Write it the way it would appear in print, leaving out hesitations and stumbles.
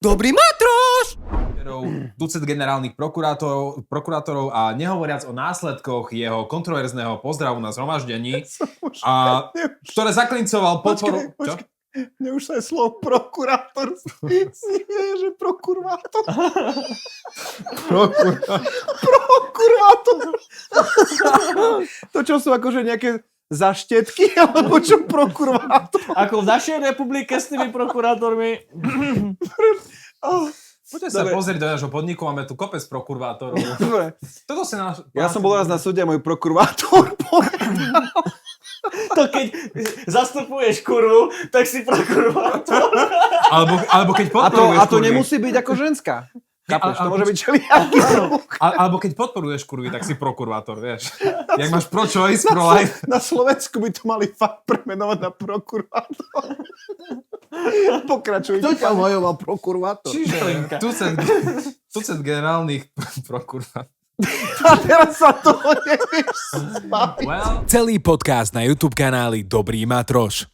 Dobrý matroš! Tucet generálnych prokurátorov a nehovoriac o následkoch jeho kontroverzného pozdravu na zhromaždení, ktoré zaklincoval podporu... Počkej. Mne už sa je slovo prokurátor. Nie, že prokurátor. Prokurátor. To čo sú akože nejaké zaštietky, alebo čo prokurátor? Ako v našej republike s tými prokurátormi. Poďte sa pozrieť do nášho podniku, máme tu kopec prokurátorov. Dobre. Toto si náš... Ja som bol raz na súde a môj prokurátor povedal. To keď zastupuješ kurvu, tak si prokurátor. Alebo keď podporuješ A to kurvy. nemusí byť ako ženská. Kapeš, to ale môže byť čeliaký druh. Alebo keď podporuješ kurvy, tak si prokurátor, vieš. Jak máš pro-choice, pro-life. Na Slovensku by to mali fakt premenovať na prokurátor. Pokračujte. Kto ťa vojoval prokurátor? Čiže tucet generálnych prokurátorov. A teraz sa toho nevieš zbaviť. Well, Celý podcast na YouTube kanáli Dobrý matroš.